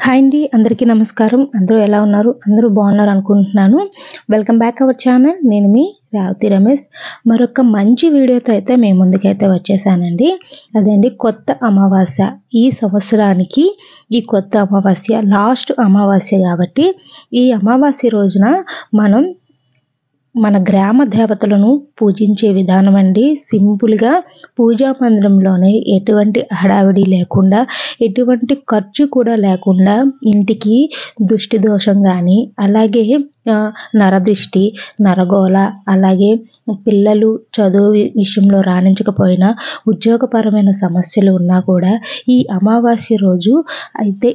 Hi అండి, అందరికీ నమస్కారం. అందరూ ఎలా ఉన్నారు? అందరూ బాగున్నారు అనుకుంటున్నాను. Welcome back our channel. నేను మీ రేవతి రమేష్. మరొక మంచి వీడియోతో అయితే మేము ముందుకైతే వచ్చేసానండి. అదండి కొత్త అమావాస్య. ఈ సంవత్సరానికి ఈ కొత్త అమావాస్య లాస్ట్ అమావాస్య కాబట్టి ఈ అమావాస్య రోజున మనం మన గ్రామ దేవతలను పూజించే విధానం అండి. సింపుల్గా పూజా మందిరంలోనే ఎటువంటి హడావిడి లేకుండా, ఎటువంటి ఖర్చు కూడా లేకుండా ఇంటికి దుష్టి దోషం కానీ, అలాగే నరదిష్టి, నరగోళ, అలాగే పిల్లలు చదువు విషయంలో రాణించకపోయినా, ఉద్యోగపరమైన సమస్యలు ఉన్నా కూడా ఈ అమావాస్య రోజు అయితే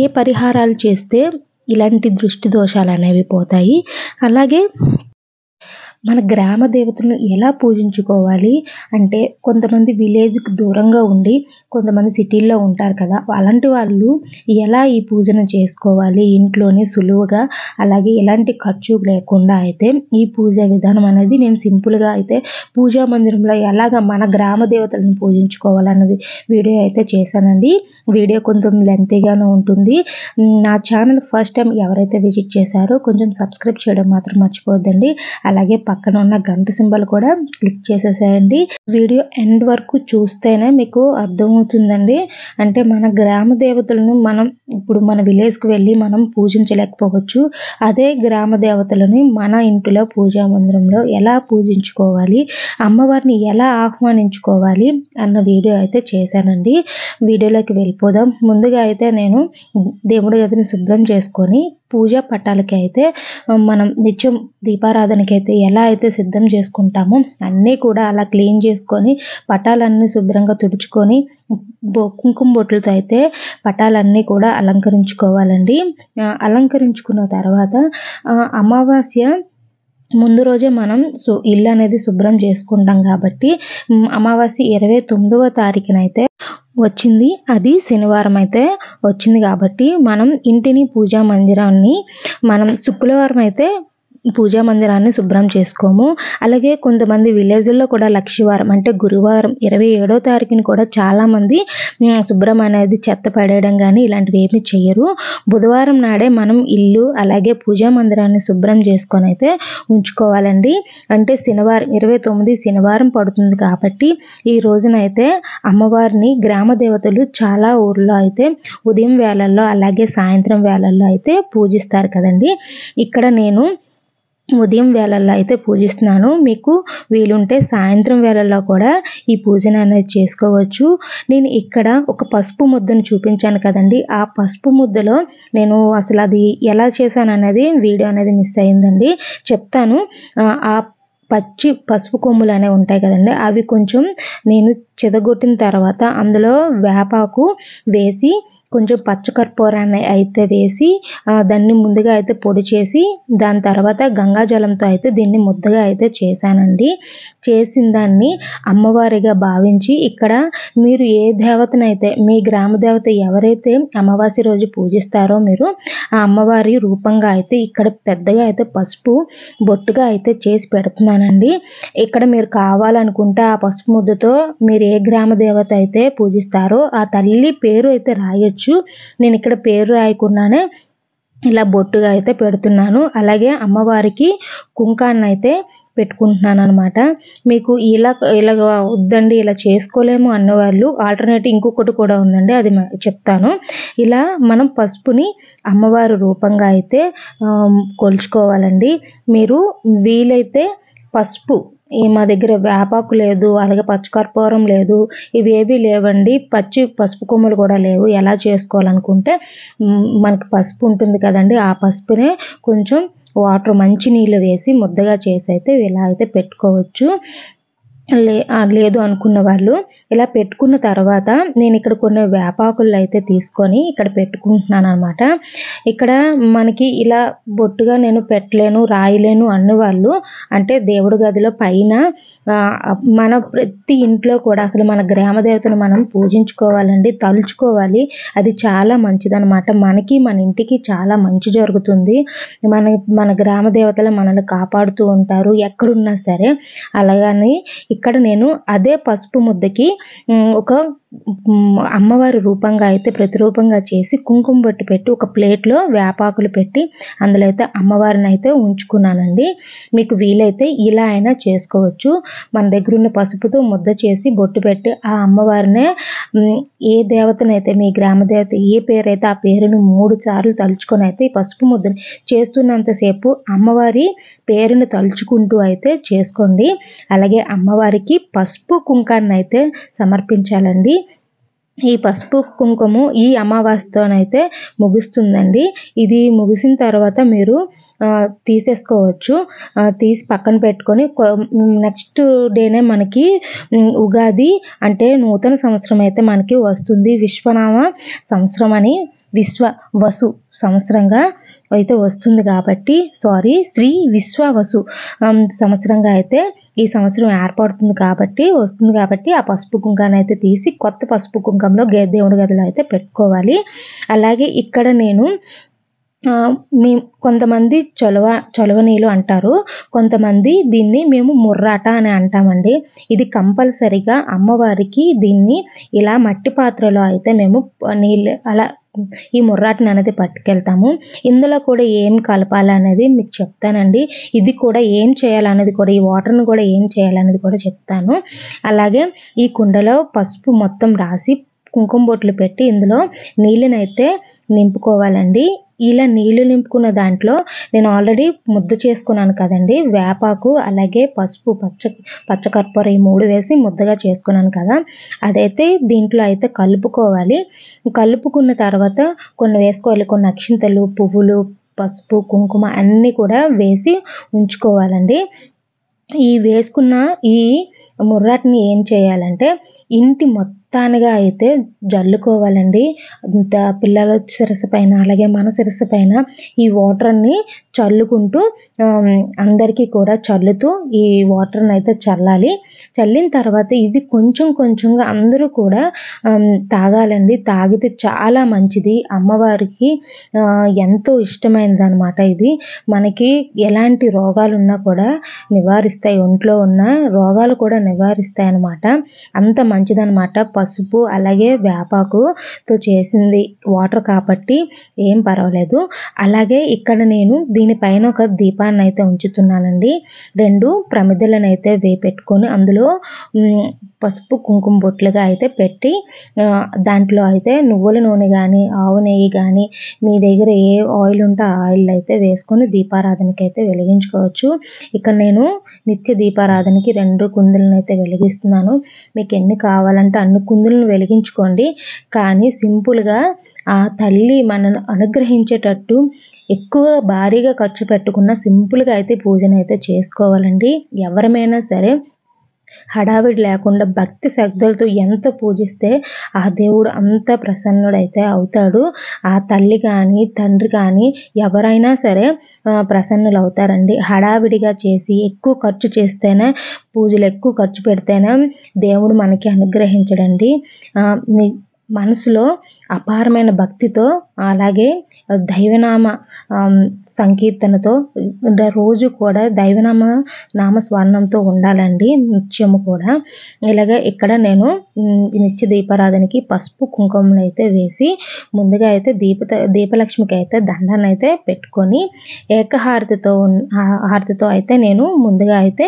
ఏ పరిహారాలు చేస్తే ఇలాంటి దృష్టి దోషాలు అనేవి పోతాయి. అలాగే మన గ్రామ దేవతలను ఎలా పూజించుకోవాలి అంటే, కొంతమంది విలేజ్కి దూరంగా ఉండి కొంతమంది సిటీల్లో ఉంటారు కదా, అలాంటి వాళ్ళు ఎలా ఈ పూజను చేసుకోవాలి ఇంట్లోనే సులువుగా, అలాగే ఎలాంటి ఖర్చు లేకుండా అయితే ఈ పూజ విధానం అనేది నేను సింపుల్గా అయితే పూజా మందిరంలో ఎలాగ మన గ్రామ దేవతలను పూజించుకోవాలన్నది వీడియో అయితే చేశానండి. వీడియో కొంచెం లెంతీగానే ఉంటుంది. నా ఛానల్ ఫస్ట్ టైం ఎవరైతే విజిట్ చేశారో కొంచెం సబ్స్క్రైబ్ చేయడం మాత్రం మర్చిపోవద్దండి. అలాగే పక్కన ఉన్న గంట సింబల్ కూడా క్లిక్ చేసేసేయండి. వీడియో ఎండ్ వరకు చూస్తేనే మీకు అర్థమవుతుందండి. అంటే మన గ్రామ దేవతలను మనం ఇప్పుడు మన విలేజ్కి వెళ్ళి మనం పూజించలేకపోవచ్చు. అదే గ్రామ దేవతలని మన ఇంటిలో పూజా మందిరంలో ఎలా పూజించుకోవాలి, అమ్మవారిని ఎలా ఆహ్వానించుకోవాలి అన్న వీడియో అయితే చేశానండి. వీడియోలోకి వెళ్ళిపోదాం. ముందుగా అయితే నేను దేవుడి గదిని శుభ్రం చేసుకొని పూజా పటాలకి అయితే మనం నిత్యం దీపారాధనకి అయితే ఎలా అయితే సిద్ధం చేసుకుంటామో అన్నీ కూడా అలా క్లీన్ చేసుకొని పటాలన్నీ శుభ్రంగా తుడుచుకొని కుంకుమ బొట్లతో అయితే పటాలన్నీ కూడా అలంకరించుకోవాలండి. అలంకరించుకున్న తర్వాత అమావాస్య ముందు రోజే మనం ఇల్లు అనేది శుభ్రం చేసుకుంటాం కాబట్టి అమావాస్య 29వ తారీఖునైతే వచ్చింది. అది శనివారం అయితే వచ్చింది కాబట్టి మనం ఇంటిని పూజా మందిరాన్ని మనం శుక్రవారం అయితే పూజా మందిరాన్ని శుభ్రం చేసుకోము. అలాగే కొంతమంది విలేజ్లో కూడా లక్షవారం అంటే గురువారం 27వ తారీఖుని కూడా చాలామంది శుభ్రం అనేది చెత్త పడేయడం కానీ ఇలాంటివి ఏమీ చేయరు. బుధవారం నాడే మనం ఇల్లు అలాగే పూజా మందిరాన్ని శుభ్రం చేసుకొని అయితే ఉంచుకోవాలండి. అంటే శనివారం 29 శనివారం పడుతుంది కాబట్టి ఈ రోజునైతే అమ్మవారిని గ్రామ దేవతలు చాలా ఊర్లో అయితే ఉదయం వేళల్లో అలాగే సాయంత్రం వేళల్లో అయితే పూజిస్తారు కదండి. ఇక్కడ నేను ఉదయం వేళల్లో అయితే పూజిస్తున్నాను. మీకు వీలుంటే సాయంత్రం వేళల్లో కూడా ఈ పూజను అనేది చేసుకోవచ్చు. నేను ఇక్కడ ఒక పసుపు ముద్దను చూపించాను కదండి, ఆ పసుపు ముద్దలో నేను అసలు అది ఎలా చేశాను అనేది వీడియో అనేది మిస్ అయిందండి, చెప్తాను. ఆ పచ్చి పసుపు కొమ్ములు అనేవి ఉంటాయి కదండి, అవి కొంచెం నేను చెదగొట్టిన తర్వాత అందులో వేపాకు వేసి కొంచెం పచ్చకర్పూరాన్ని అయితే వేసి దాన్ని ముందుగా అయితే పొడి చేసి దాని తర్వాత గంగాజలంతో అయితే దీన్ని ముద్దగా అయితే చేశానండి. చేసిన దాన్ని అమ్మవారిగా భావించి ఇక్కడ మీరు ఏ దేవతనైతే మీ గ్రామ దేవత ఎవరైతే అమావాస్య రోజు పూజిస్తారో మీరు ఆ అమ్మవారి రూపంగా అయితే ఇక్కడ పెద్దగా అయితే పసుపు బొట్టుగా అయితే చేసి పెడుతున్నానండి. ఇక్కడ మీరు కావాలనుకుంటే ఆ పసుపు ముద్దతో మీరు ఏ గ్రామ దేవత అయితే పూజిస్తారో ఆ తల్లి పేరు అయితే రాయొచ్చు. నేను ఇక్కడ పేరు రాయకుండానే ఇలా బొట్టుగా అయితే పెడుతున్నాను. అలాగే అమ్మవారికి కుంకాన్ని అయితే పెట్టుకుంటున్నాను అనమాట. మీకు ఇలా వద్దండి ఇలా చేసుకోలేము అన్నవాళ్ళు ఆల్టర్నేటివ్ ఇంకొకటి కూడా ఉందండి, అది చెప్తాను. ఇలా మనం పసుపుని అమ్మవారి రూపంగా అయితే కొలుచుకోవాలండి. మీరు వీలైతే పసుపు మా దగ్గర వేపాకు లేదు, అలాగే పచ్చకర్పూరం లేదు, ఇవేవి లేవండి, పచ్చి పసుపు కొమ్ములు కూడా లేవు. ఎలా చేసుకోవాలనుకుంటే మనకి పసుపు ఉంటుంది కదండి, ఆ పసుపునే కొంచెం వాటర్ మంచి నీళ్ళు వేసి ముద్దగా చేసి అయితే ఇలా అయితే పెట్టుకోవచ్చు. లేదు అనుకున్న వాళ్ళు ఇలా పెట్టుకున్న తర్వాత నేను ఇక్కడ కొన్ని వేపాకులు అయితే తీసుకొని ఇక్కడ పెట్టుకుంటున్నాను అనమాట. ఇక్కడ మనకి ఇలా బొట్టుగా నేను పెట్టలేను రాయలేను అన్నవాళ్ళు అంటే దేవుడి గదిలో పైన మన ప్రతి ఇంట్లో కూడా అసలు మన గ్రామ దేవతను మనం పూజించుకోవాలండి, తలుచుకోవాలి. అది చాలా మంచిదనమాట. మనకి మన ఇంటికి చాలా మంచి జరుగుతుంది. మన గ్రామ దేవతలు మనల్ని కాపాడుతూ ఉంటారు ఎక్కడున్నా సరే. అలాగని ఇక్కడ నేను అదే పసుపు ముద్దకి ఒక అమ్మవారి రూపంగా అయితే ప్రతిరూపంగా చేసి కుంకుమ బొట్టు పెట్టి ఒక ప్లేట్లో వేపాకులు పెట్టి అందులో అయితే అమ్మవారిని అయితే ఉంచుకున్నానండి. మీకు వీలైతే ఇలా అయినా చేసుకోవచ్చు. మన దగ్గర ఉన్న పసుపుతో ముద్ద చేసి బొట్టు పెట్టి ఆ అమ్మవారినే ఏ దేవతనైతే మీ గ్రామ దేవత ఏ పేరైతే ఆ పేరును 3 సార్లు తలుచుకొని అయితే ఈ పసుపు ముద్దని చేస్తున్నంతసేపు అమ్మవారి పేరును తలుచుకుంటూ అయితే చేసుకోండి. అలాగే అమ్మవారికి పసుపు కుంకాన్ని అయితే సమర్పించాలండి. ఈ పసుపు కుంకుమ ఈ అమావాస్యతోనైతే ముగుస్తుందండి. ఇది ముగిసిన తర్వాత మీరు తీసేసుకోవచ్చు. తీసి పక్కన పెట్టుకొని నెక్స్ట్ డేనే మనకి ఉగాది అంటే నూతన సంవత్సరం అయితే మనకి వస్తుంది. విశ్వనామ సంవత్సరం అని విశ్వవసు సంవత్సరంగా అయితే వస్తుంది కాబట్టి శ్రీ విశ్వవసు సంవత్సరంగా అయితే ఈ సంవత్సరం ఏర్పడుతుంది కాబట్టి ఆ పసుపు కుంకాన్ని అయితే తీసి కొత్త పసుపు కుంకంలో దేవుడి గదిలో అయితే పెట్టుకోవాలి. అలాగే ఇక్కడ నేను కొంతమంది చొలవ నీళ్ళు అంటారు, కొంతమంది దీన్ని మేము ముర్రాట అని అంటామండి. ఇది కంపల్సరిగా అమ్మవారికి దీన్ని ఇలా మట్టి పాత్రలో అయితే మేము నీళ్ళు అలా ఈ ముర్రాటను అనేది పట్టుకెళ్తాము. ఇందులో కూడా ఏం కలపాలనేది మీకు చెప్తానండి. ఇది కూడా ఏం చేయాలనేది కూడా ఈ వాటర్ను కూడా ఏం చేయాలనేది కూడా చెప్తాను. అలాగే ఈ కుండలో పసుపు మొత్తం రాసి కుంకుమ బొట్లు పెట్టి ఇందులో నీళ్ళనైతే నింపుకోవాలండి. ఇలా నీళ్లు నింపుకున్న దాంట్లో నేను ఆల్రెడీ ముద్ద చేసుకున్నాను కదండి, వేపాకు అలాగే పసుపు పచ్చకర్పూరం ఈ 3 వేసి ముద్దగా చేసుకున్నాను కదా, అదైతే దీంట్లో అయితే కలుపుకోవాలి. కలుపుకున్న తర్వాత కొన్ని వేసుకోవాలి, కొన్ని అక్షింతలు, పువ్వులు, పసుపు, కుంకుమ అన్నీ కూడా వేసి ఉంచుకోవాలండి. ఈ వేసుకున్న ఈ ముర్రాటిని ఏం చేయాలంటే ఇంటి మొత్తానిగా అయితే జల్లుకోవాలండి. పిల్లల శిరస్సు పైన అలాగే మన శిరస్సు పైన ఈ వాటర్ని చల్లుకుంటూ అందరికీ కూడా చల్లుతూ ఈ వాటర్ని అయితే చల్లాలి. చల్లిన తర్వాత ఇది కొంచెం కొంచెంగా అందరూ కూడా తాగాలండి. తాగితే చాలా మంచిది, అమ్మవారికి ఎంతో ఇష్టమైనది అనమాట. ఇది మనకి ఎలాంటి రోగాలు ఉన్నా కూడా నివారిస్తాయి, ఒంట్లో ఉన్న రోగాలు కూడా నివారిస్తాయి అన్నమాట. అంత మంచిదన్నమాట. పసుపు అలాగే వేపాకుతో చేసింది వాటర్ కాబట్టి ఏం పర్వాలేదు. అలాగే ఇక్కడ నేను దీనిపైన ఒక దీపాన్ని అయితే ఉంచుతున్నానండి. 2 ప్రమిదలను అయితే పెట్టుకొని అందులో పసుపు కుంకుమ బొట్లుగా అయితే పెట్టి దాంట్లో అయితే నువ్వుల నూనె కానీ ఆవు నెయ్యి కానీ మీ దగ్గర ఏ ఆయిల్ ఉంటే ఆ ఆయిల్ అయితే వేసుకొని దీపారాధనకి అయితే వెలిగించుకోవచ్చు. ఇక్కడ నేను నిత్య దీపారాధనకి 2 కుందులను అయితే వెలిగిస్తున్నాను. మీకు ఎన్ని కావాలంటే అన్ని కుందులను వెలిగించుకోండి. కానీ సింపుల్గా ఆ తల్లి మనను అనుగ్రహించేటట్టు ఎక్కువ భారీగా ఖర్చు పెట్టకుండా సింపుల్గా అయితే పూజనైతే చేసుకోవాలండి. ఎవరమైనా సరే హడావిడి లేకుండా భక్తి శ్రద్ధలతో ఎంత పూజిస్తే ఆ దేవుడు అంత ప్రసన్నుడైతే అవుతాడు. ఆ తల్లి కానీ తండ్రి కానీ ఎవరైనా సరే ప్రసన్నులు అవుతారండి. హడావిడిగా చేసి ఎక్కువ ఖర్చు చేస్తేనే, పూజలు ఎక్కువ ఖర్చు పెడితేనే దేవుడు మనకి అనుగ్రహించడండి. మనసులో అపారమైన భక్తితో అలాగే దైవనామ సంకీర్తనతో రోజు కూడా నామ స్వర్ణంతో ఉండాలండి నిత్యము కూడా. ఇలాగే ఇక్కడ నేను నిత్య దీపారాధనకి పసుపు కుంకుమలు అయితే వేసి ముందుగా అయితే దీపలక్ష్మికి అయితే దండాన్ని అయితే పెట్టుకొని హారతితో అయితే నేను ముందుగా అయితే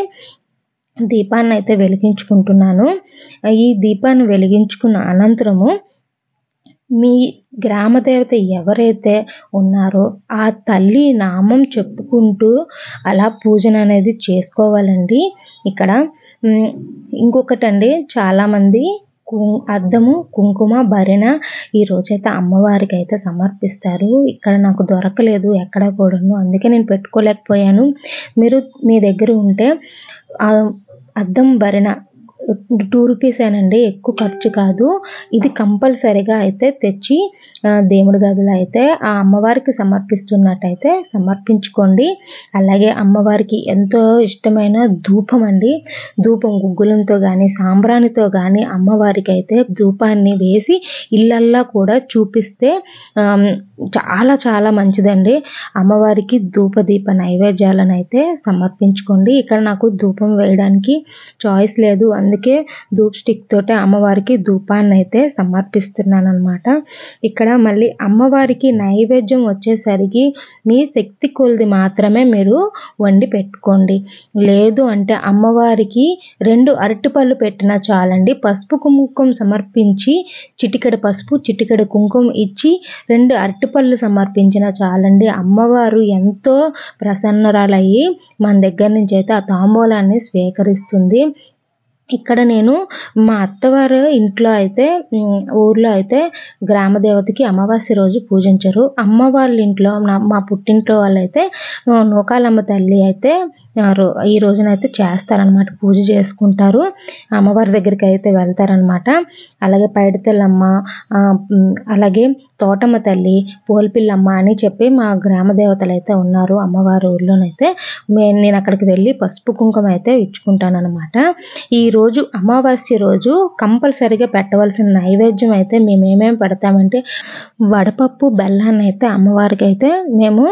దీపాన్ని అయితే వెలిగించుకుంటున్నాను. ఈ దీపాన్ని వెలిగించుకున్న అనంతరము మీ గ్రామ దేవత ఎవరైతే ఉన్నారో ఆ తల్లి నామం చెప్పుకుంటూ అలా పూజన అనేది చేసుకోవాలండి. ఇక్కడ ఇంకొకటండి, చాలామంది అద్దము, కుంకుమ, భరిణ ఈ రోజైతే అమ్మవారికి అయితే సమర్పిస్తారు. ఇక్కడ నాకు దొరకలేదు ఎక్కడ కూడాను, అందుకే నేను పెట్టుకోలేకపోయాను. మీరు మీ దగ్గర ఉంటే అద్దం, భరిణ రూపీసేనండి, ఎక్కువ ఖర్చు కాదు. ఇది కంపల్సరీగా అయితే తెచ్చి దేవుడి గదిలో అయితే ఆ అమ్మవారికి సమర్పిస్తున్నట్టయితే సమర్పించుకోండి. అలాగే అమ్మవారికి ఎంతో ఇష్టమైన ధూపం అండి, ధూపం గుగ్గులంతో కానీ సాంబ్రాణితో కానీ అమ్మవారికి అయితే ధూపాన్ని వేసి ఇళ్ళల్లో కూడా చూపిస్తే చాలా చాలా మంచిదండి. అమ్మవారికి ధూపదీప నైవేద్యాలను అయితే సమర్పించుకోండి. ఇక్కడ నాకు ధూపం వేయడానికి చాయిస్ లేదు, అందుకే ధూప్ స్టిక్ తోటే అమ్మవారికి ధూపాన్ని అయితే సమర్పిస్తున్నాను అనమాట. ఇక్కడ మళ్ళీ అమ్మవారికి నైవేద్యం వచ్చేసరికి మీ శక్తి కొలది మాత్రమే మీరు వండి పెట్టుకోండి. లేదు అంటే అమ్మవారికి 2 అరటిపళ్ళు పెట్టినా చాలండి. పసుపు కుంకుమ సమర్పించి చిటికెడు పసుపు చిటికెడు కుంకుమ ఇచ్చి 2 అరటిపళ్ళు సమర్పించిన చాలండి. అమ్మవారు ఎంతో ప్రసన్నురాలయ్యి మన దగ్గర నుంచి అయితే ఆ తాంబూలాన్ని స్వీకరిస్తుంది. ఇక్కడ నేను మా అత్తవారు ఇంట్లో అయితే ఊర్లో అయితే గ్రామ దేవతకి అమావాస్య రోజు పూజించరు. అమ్మ వాళ్ళ ఇంట్లో మా పుట్టింట్లో వాళ్ళైతే నూకాలమ్మ తల్లి అయితే ఈ రోజునైతే చేస్తారనమాట, పూజ చేసుకుంటారు, అమ్మవారి దగ్గరికి అయితే వెళ్తారనమాట. అలాగే పైడితల్లమ్మ, అలాగే తోటమ్మ తల్లి, పోల్పిల్లమ్మ అని చెప్పి మా గ్రామ దేవతలు అయితే ఉన్నారు అమ్మవారి ఊర్లోనైతే. నేను అక్కడికి వెళ్ళి పసుపు కుంకుమ అయితే ఇచ్చుకుంటాను అనమాట. ఈరోజు అమావాస్య రోజు కంపల్సరీగా పెట్టవలసిన నైవేద్యం అయితే మేము ఏమేమి పెడతామంటే వడపప్పు బెల్లాన్ని అయితే అమ్మవారికి అయితే మేము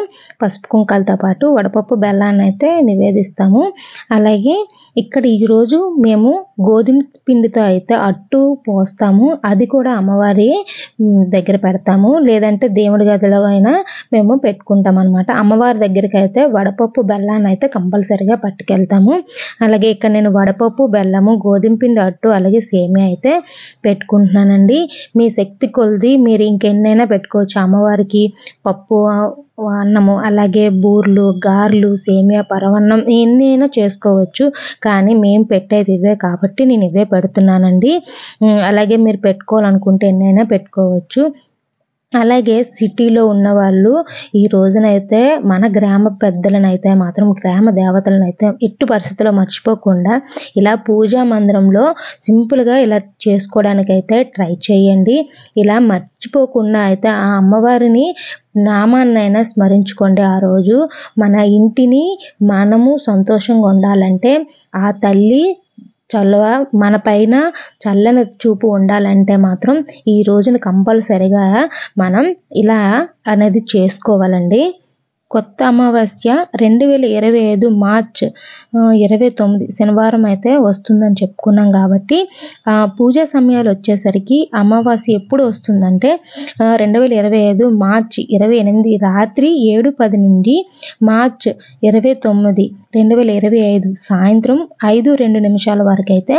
పసుపు కుంకాలతో పాటు వడపప్పు బెల్లాన్ని అయితే నివేదిస్తాము. అలాగే ఇక్కడ ఈరోజు మేము గోధుమ పిండితో అయితే అట్టు పోస్తాము, అది కూడా అమ్మవారి దగ్గర పెడతాము. లేదంటే దేవుడి గదిలో అయినా మేము పెట్టుకుంటాం అనమాట. అమ్మవారి దగ్గరికి అయితే వడపప్పు బెల్లాన్ని అయితే కంపల్సరీగా పట్టుకెళ్తాము. అలాగే ఇక్కడ నేను వడపప్పు బెల్లము, గోధుమ పిండి అట్టు, అలాగే సేమియా అయితే పెట్టుకుంటున్నానండి. మీ శక్తి కొలది మీరు ఇంకెన్నైనా పెట్టుకోవచ్చు. అమ్మవారికి పప్పు అన్నము, అలాగే బూర్లు, గారెలు, సేమియా, పరవన్నం ఎన్నైనా చేసుకోవచ్చు. కానీ మేము పెట్టేవి ఇవే కాబట్టి నేను ఇవే పెడుతున్నానండి. అలాగే మీరు పెట్టుకోవాలనుకుంటే ఎన్నైనా పెట్టుకోవచ్చు. అలాగే సిటీలో ఉన్నవాళ్ళు ఈ రోజునైతే మన గ్రామ పెద్దలనైతే మాత్రం గ్రామ దేవతలనైతే ఎట్టి పరిస్థితుల్లో మర్చిపోకుండా ఇలా పూజా మందిరంలో సింపుల్గా ఇలా చేసుకోవడానికైతే ట్రై చేయండి. ఇలా మర్చిపోకుండా అయితే ఆ అమ్మవారిని నామాన్నైనా స్మరించుకోండి. ఆ రోజు మన ఇంటిని మనము సంతోషంగా ఉండాలంటే ఆ తల్లి మన పైన చల్లని చూపు ఉండాలంటే మాత్రం ఈ రోజున కంపల్సరిగా మనం ఇలా అనేది చేసుకోవాలండి. కొత్త అమావాస్య 2025 మార్చ్ 29 శనివారం అయితే వస్తుందని చెప్పుకున్నాం కాబట్టి పూజా సమయాలు వచ్చేసరికి అమావాస్య ఎప్పుడు వస్తుందంటే 2025 మార్చి 28 రాత్రి 7:10 నుండి మార్చ్ 29 2025 సాయంత్రం 5:02 వరకు అయితే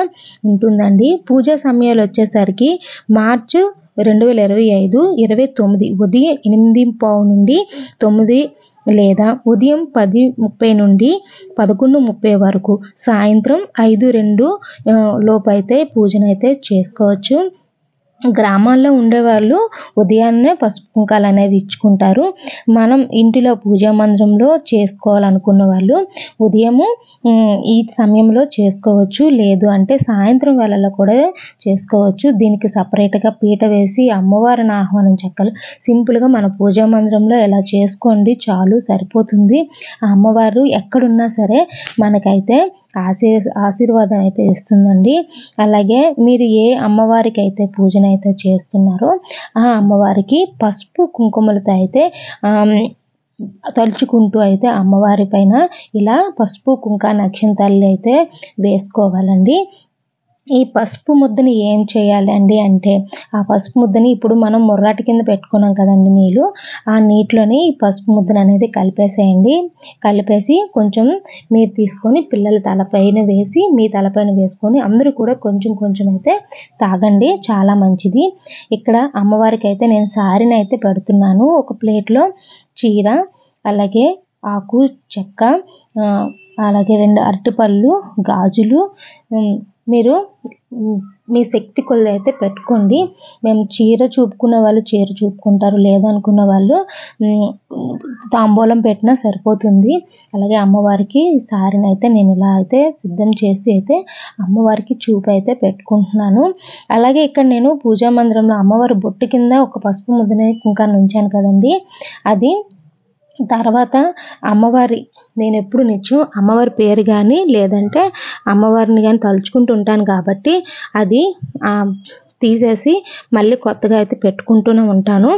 ఉంటుందండి. పూజా సమయాలు వచ్చేసరికి మార్చ్ 2025 29 ఉదయం 8:15 నుండి 9 లేదా ఉదయం 10:30 నుండి 11:30 వరకు, సాయంత్రం 5:02 లోపు అయితే పూజనైతే చేసుకోవచ్చు. గ్రామాల్లో ఉండేవాళ్ళు ఉదయాన్నే పసుపు కుంకాలు అనేవి ఇచ్చుకుంటారు. మనం ఇంటిలో పూజా మందిరంలో చేసుకోవాలనుకున్న వాళ్ళు ఉదయము ఈ సమయంలో చేసుకోవచ్చు. లేదు అంటే సాయంత్రం వేళల్లో కూడా చేసుకోవచ్చు. దీనికి సపరేట్గా పీట వేసి అమ్మవారిని ఆహ్వానించక్కలు సింపుల్గా మన పూజా మందిరంలో ఇలా చేసుకోండి, చాలు, సరిపోతుంది. ఆ అమ్మవారు ఎక్కడున్నా సరే మనకైతే ఆశీర్వాదం అయితే ఇస్తుందండి. అలాగే మీరు ఏ అమ్మవారికి అయితే పూజనైతే చేస్తున్నారో ఆ అమ్మవారికి పసుపు కుంకుమలతో అయితే తలుచుకుంటూ అయితే అమ్మవారి పైన ఇలా పసుపు కుంకాన్ని అక్షింతలు అయితే వేసుకోవాలండి. ఈ పసుపు ముద్దని ఏం చేయాలి అండి అంటే ఆ పసుపు ముద్దని ఇప్పుడు మనం ముర్రాటి కింద పెట్టుకున్నాం కదండి నీళ్ళు, ఆ నీటిలోని ఈ పసుపు ముద్దని అనేది కలిపేసేయండి. కలిపేసి కొంచెం మీరు తీసుకొని పిల్లల తలపైన వేసి మీ తలపైన వేసుకొని అందరూ కూడా కొంచెం కొంచెం అయితే తాగండి, చాలా మంచిది. ఇక్కడ అమ్మవారికి అయితే నేను సారీని అయితే పెడుతున్నాను. ఒక ప్లేట్లో చీర, అలాగే ఆకు చెక్క, అలాగే 2 అరటిపళ్ళు, గాజులు, మీరు మీ శక్తి కొలది అయితే పెట్టుకోండి. మేము చీర చూపుకున్న వాళ్ళు చీర చూపుకుంటారు, లేదనుకున్న వాళ్ళు తాంబూలం పెట్టినా సరిపోతుంది. అలాగే అమ్మవారికి సారీని అయితే నేను ఇలా అయితే సిద్ధం చేసి అయితే అమ్మవారికి చూపు అయితే పెట్టుకుంటున్నాను. అలాగే ఇక్కడ నేను పూజా మందిరంలో అమ్మవారి బొట్టు కింద ఒక పసుపు ముద్దనే కుంకాన్ని ఉంచాను కదండి, అది తర్వాత అమ్మవారి నేను ఎప్పుడు నిత్యం అమ్మవారి పేరు కానీ లేదంటే అమ్మవారిని కానీ తలుచుకుంటూ ఉంటాను కాబట్టి అది తీసేసి మళ్ళీ కొత్తగా అయితే పెట్టుకుంటూనే ఉంటాను.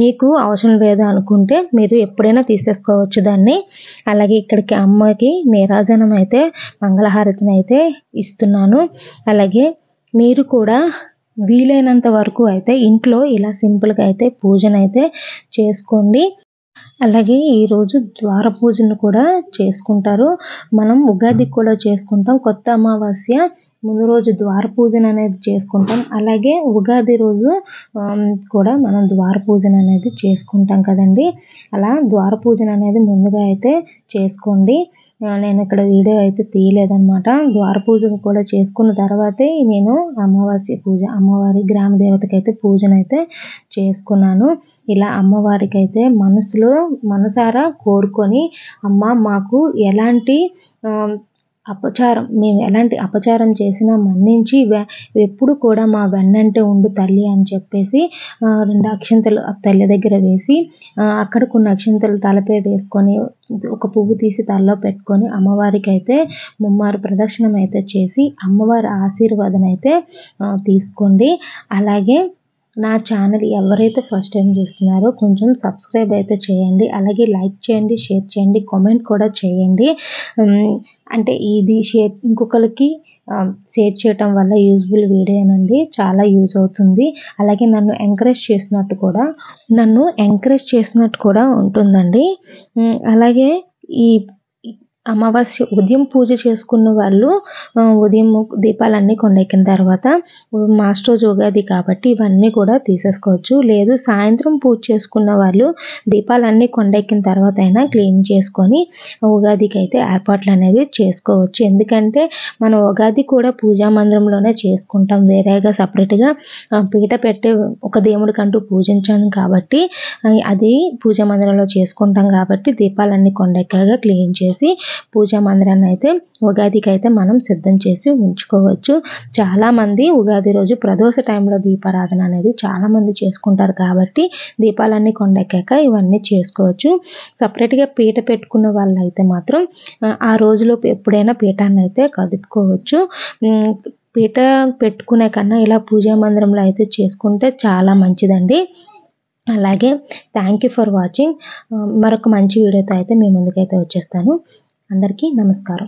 మీకు అవసరం లేదు అనుకుంటే మీరు ఎప్పుడైనా తీసేసుకోవచ్చు దాన్ని. అలాగే ఇక్కడికి అమ్మకి నీరాజనం అయితే మంగళహారతిని అయితే ఇస్తున్నాను. అలాగే మీరు కూడా వీలైనంత వరకు అయితే ఇంట్లో ఇలా సింపుల్గా అయితే పూజనైతే చేసుకోండి. అలాగే ఈరోజు ద్వార పూజను కూడా చేసుకుంటారు. మనం ఉగాదికి కూడా చేసుకుంటాం. కొత్త అమావాస్య ముందు రోజు ద్వార పూజన అనేది చేసుకుంటాం. అలాగే ఉగాది రోజు కూడా మనం ద్వార పూజన అనేది చేసుకుంటాం కదండి. అలా ద్వార పూజన అనేది ముందుగా అయితే చేసుకోండి. నేను ఇక్కడ వీడియో అయితే తీయలేదన్నమాట. ద్వార పూజను కూడా చేసుకున్న తర్వాతే నేను అమావాస్య పూజ అమ్మవారి గ్రామ దేవతకి అయితే పూజనైతే చేసుకున్నాను. ఇలా అమ్మవారికి అయితే మనసారా కోరుకొని అమ్మ మాకు ఎలాంటి మేము ఎలాంటి అపచారం చేసినా మన్నించి ఎప్పుడు కూడా మా వెన్నంటే ఉండు తల్లి అని చెప్పేసి 2 అక్షింతలు తల్లి దగ్గర వేసి అక్కడ కొన్ని అక్షింతలు తలపై వేసుకొని ఒక పువ్వు తీసి తలలో పెట్టుకొని అమ్మవారికి అయితే ముమ్మారు ప్రదక్షిణం అయితే చేసి అమ్మవారి ఆశీర్వాదం అయితే తీసుకోండి. అలాగే నా ఛానల్ ఎవరైతే ఫస్ట్ టైం చూస్తున్నారో కొంచెం సబ్స్క్రైబ్ అయితే చేయండి. అలాగే లైక్ చేయండి, షేర్ చేయండి, కామెంట్ కూడా చేయండి. అంటే ఇది ఇంకొకరికి షేర్ చేయటం వల్ల యూజ్ఫుల్ వీడియోనండి, చాలా యూజ్ అవుతుంది. అలాగే నన్ను ఎంకరేజ్ చేసినట్టు కూడా ఉంటుందండి. అలాగే ఈ అమావాస్య ఉదయం పూజ చేసుకున్న వాళ్ళు ఉదయం దీపాలన్నీ కొండెక్కిన తర్వాత మాస్టర్ రోజు ఉగాది కాబట్టి ఇవన్నీ కూడా తీసేసుకోవచ్చు. లేదు సాయంత్రం పూజ చేసుకున్న వాళ్ళు దీపాలన్నీ కొండెక్కిన తర్వాత అయినా క్లీన్ చేసుకొని ఉగాదికి అయితే ఏర్పాట్లు అనేవి చేసుకోవచ్చు. ఎందుకంటే మనం ఉగాది కూడా పూజా మందిరంలోనే చేసుకుంటాం, వేరేగా సపరేట్గా పీట పెట్టి ఒక దేవుడికంటూ పూజించాను కాబట్టి అది పూజా మందిరంలో చేసుకుంటాం కాబట్టి దీపాలన్నీ కొండెక్కాగా క్లీన్ చేసి పూజా మందిరాన్ని అయితే ఉగాదికి అయితే మనం సిద్ధం చేసి ఉంచుకోవచ్చు. చాలామంది ఉగాది రోజు ప్రదోష టైంలో దీపారాధన అనేది చాలామంది చేసుకుంటారు కాబట్టి దీపాలన్నీ కొండెక్కాక ఇవన్నీ చేసుకోవచ్చు. సపరేట్గా పీట పెట్టుకున్న వాళ్ళు అయితే మాత్రం ఆ రోజులో ఎప్పుడైనా పీఠాన్ని అయితే కదుపుకోవచ్చు. పీట పెట్టుకునే కన్నా ఇలా పూజా మందిరంలో అయితే చేసుకుంటే చాలా మంచిదండి. అలాగే థ్యాంక్ యూ ఫర్ వాచింగ్. మరొక మంచి వీడియోతో అయితే మీ ముందుకైతే వచ్చేస్తాను. అందరికీ నమస్కారం.